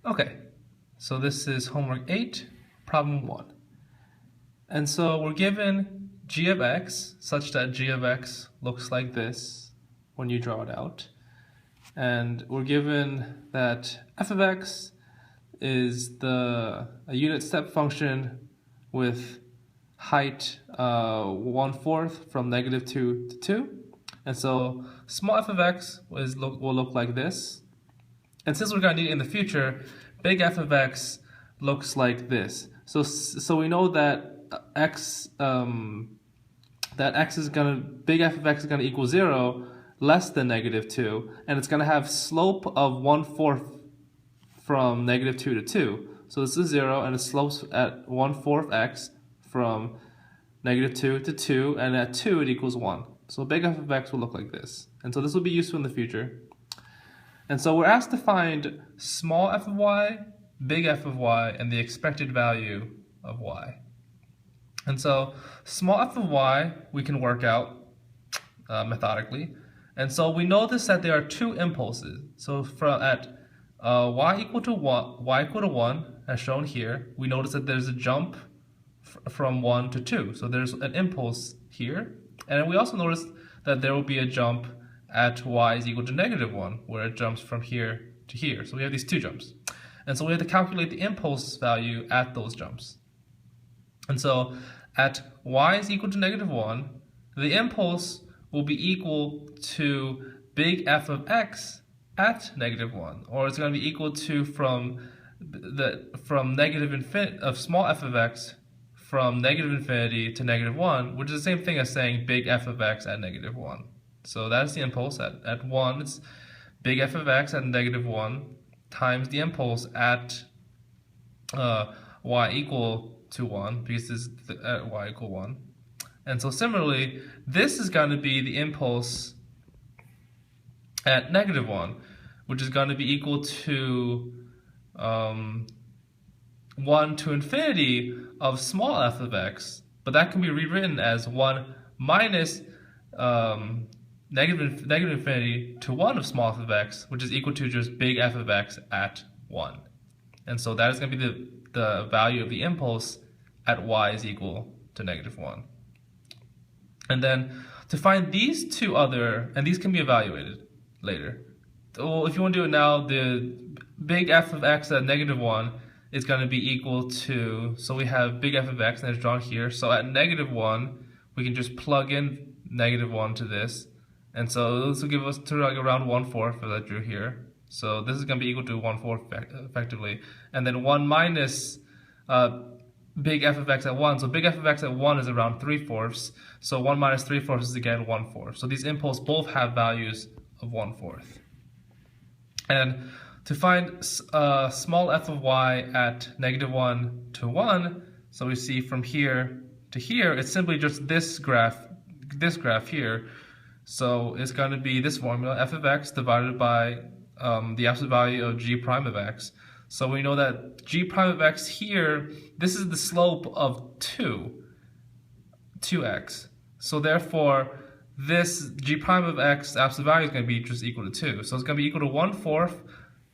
Okay, so this is homework 8, problem 1. And so we're given g of x such that g of x looks like this when you draw it out. And we're given that f of x is a unit step function with height 1/4 from -2 to 2. And so small f of x will look like this. And since we're going to need it in the future, big f of x looks like this. So we know that big f of x is gonna equal 0 less than -2, and it's gonna have slope of 1/4 from -2 to 2. So this is 0, and it slopes at 1/4 x from -2 to 2, and at 2 it equals 1. So big f of x will look like this. And so this will be useful in the future. And so we're asked to find small f of y, big f of y, and the expected value of y. And so small f of y we can work out methodically. And so we notice that there are two impulses. So at y equal to 1, as shown here, we notice that there's a jump from 1 to 2. So there's an impulse here. And we also notice that there will be a jump at y is equal to -1, where it jumps from here to here. So we have these two jumps. And so we have to calculate the impulse value at those jumps. And so at y is equal to -1, the impulse will be equal to big F of x at -1, or it's going to be equal to from small f of x from -infinity to -1, which is the same thing as saying big F of x at -1. So that's the impulse at 1. It's big F of x at -1 times the impulse at y equal to 1, because this is at y equal 1. And so similarly, this is going to be the impulse at -1, which is going to be equal to 1 to infinity of small f of x, but that can be rewritten as 1 minus negative infinity to 1 of small f of x, which is equal to just big F of x at 1. And so that is going to be the value of the impulse at y is equal to -1. And then to find these two and these can be evaluated later. Well, if you want to do it now, the big F of x at -1 is going to be equal to, so we have big F of x, and it's drawn here. So at -1, we can just plug in -1 to this. And so this will give us to like around 1/4 that I drew here. So this is going to be equal to 1/4 effectively. And then 1 minus big F of x at 1. So big F of x at 1 is around 3/4. So 1 minus 3/4 is again 1/4. So these impulses both have values of 1/4. And to find small f of y at -1 to 1, so we see from here to here, it's simply just this graph here. So it's going to be this formula, f of x divided by the absolute value of g prime of x. So we know that g prime of x here, this is the slope of 2x. So therefore, this g prime of x absolute value is going to be just equal to 2. So it's going to be equal to 1/4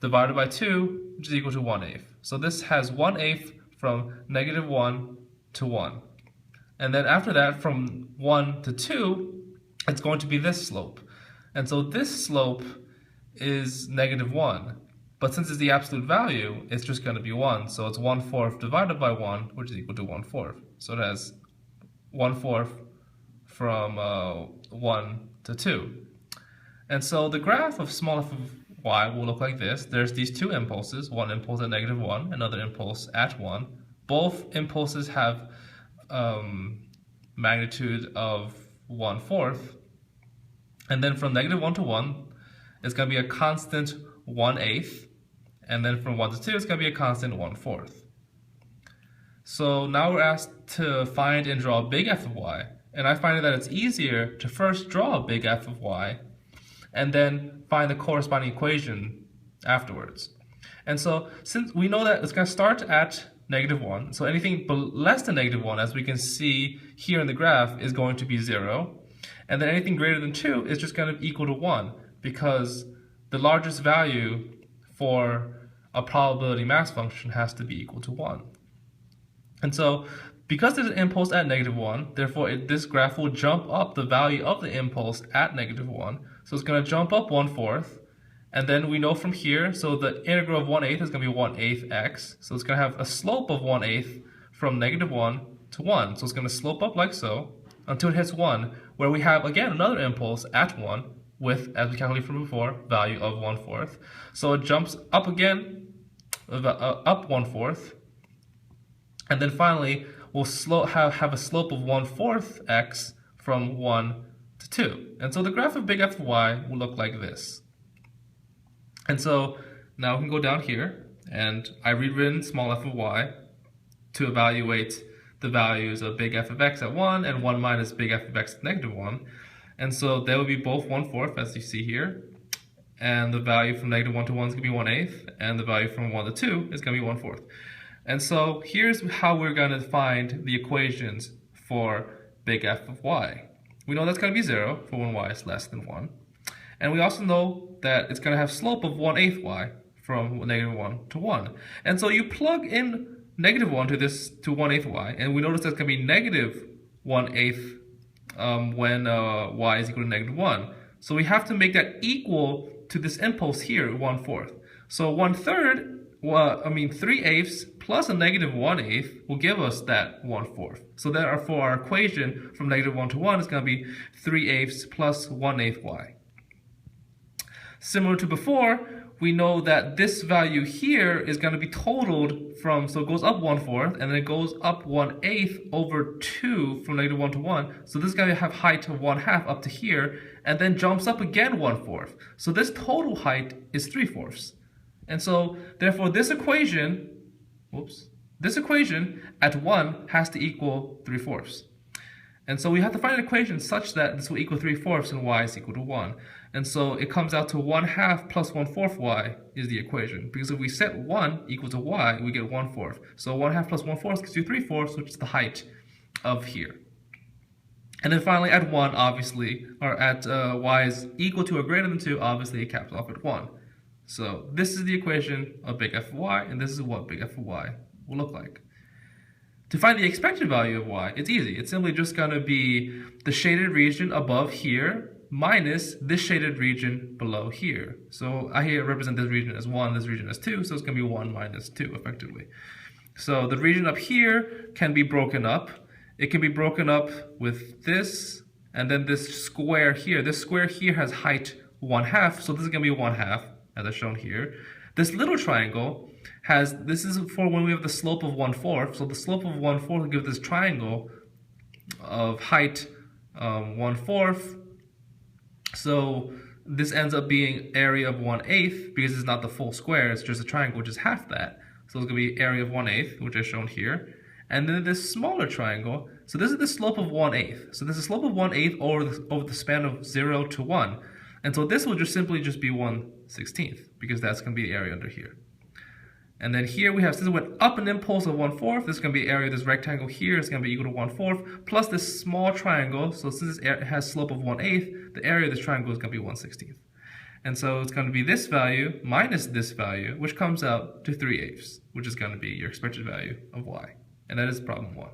divided by 2, which is equal to 1/8. So this has 1/8 from -1 to 1. And then after that, from 1 to 2, it's going to be this slope. And so this slope is -1. But since it's the absolute value, it's just going to be 1. So it's 1/4 divided by 1, which is equal to 1/4. So it has 1/4 from 1 to 2. And so the graph of small f of y will look like this. There's these two impulses, one impulse at -1, another impulse at 1. Both impulses have magnitude of 1/4. And then from -1 to 1, it's going to be a constant 1/8. And then from 1 to 2, it's going to be a constant 1/4. So now we're asked to find and draw a big F of y. And I find that it's easier to first draw a big F of y and then find the corresponding equation afterwards. And so since we know that it's going to start at -1, so anything less than -1, as we can see here in the graph, is going to be 0. And then anything greater than 2 is just going to equal to 1, because the largest value for a probability mass function has to be equal to 1. And so, because there's an impulse at -1, therefore this graph will jump up the value of the impulse at -1. So it's going to jump up 1/4. And then we know from here, so the integral of 1/8 is going to be 1/8 x. So it's going to have a slope of 1/8 from -1 to 1. So it's going to slope up like so until it hits 1, where we have, again, another impulse at 1 with, as we calculated from before, value of 1/4. So it jumps up again, up 1/4. And then finally, we'll have a slope of 1/4 x from 1 to 2. And so the graph of big F of y will look like this. And so now we can go down here, and I rewritten small f of y to evaluate the values of big F of x at 1 and 1 minus big F of x at -1. And so they will be both 1/4, as you see here. And the value from -1 to 1 is going to be 1/8, and the value from 1 to 2 is going to be 1/4. And so here's how we're going to find the equations for big F of y. We know that's going to be 0 for when y is less than 1. And we also know that it's going to have slope of 1/8 y from -1 to 1. And so you plug in -1 to this to 1/8 y, and we notice that's going to be -1/8 when y is equal to -1. So we have to make that equal to this impulse here, 1/4. So 3/8 plus a -1/8 will give us that 1/4. So therefore our equation from -1 to 1 is going to be 3/8 plus 1/8 y. Similar to before, we know that this value here is going to be totaled from, so it goes up 1/4 and then it goes up 1/8 over 2 from -1 to 1. So this is going to have height of 1/2 up to here and then jumps up again 1/4. So this total height is 3/4. And so therefore this equation, at 1 has to equal 3/4. And so we have to find an equation such that this will equal 3/4 and y is equal to 1. And so it comes out to 1/2 plus 1/4 y is the equation. Because if we set 1 equal to y, we get 1/4. So 1/2 plus 1/4 gives you 3/4, which is the height of here. And then finally at 1, obviously, or at y is equal to or greater than 2, obviously it caps off at 1. So this is the equation of big F of y, and this is what big F of y will look like. To find the expected value of y, it's easy. It's simply just going to be the shaded region above here minus this shaded region below here. So I here represent this region as 1, this region as 2, so it's going to be 1 minus 2 effectively. So the region up here can be broken up. It can be broken up with this, and then this square here. This square here has height 1/2, so this is going to be 1/2, as I've shown here. This little triangle this is for when we have the slope of 1/4. So the slope of 1/4 will give this triangle of height 1/4. So this ends up being area of 1/8 because it's not the full square, it's just a triangle, which is half that. So it's going to be area of 1/8, which is shown here. And then this smaller triangle, so this is the slope of 1/8. So this is the slope of 1/8 over the span of 0 to 1. And so this will just simply be 1/16 because that's going to be the area under here. And then here we have, since it went up an impulse of 1/4, this is going to be the area of this rectangle here is going to be equal to 1/4 plus this small triangle. So since it has slope of 1/8, the area of this triangle is going to be 1/16. And so it's going to be this value minus this value, which comes out to 3/8, which is going to be your expected value of y. And that is problem 1.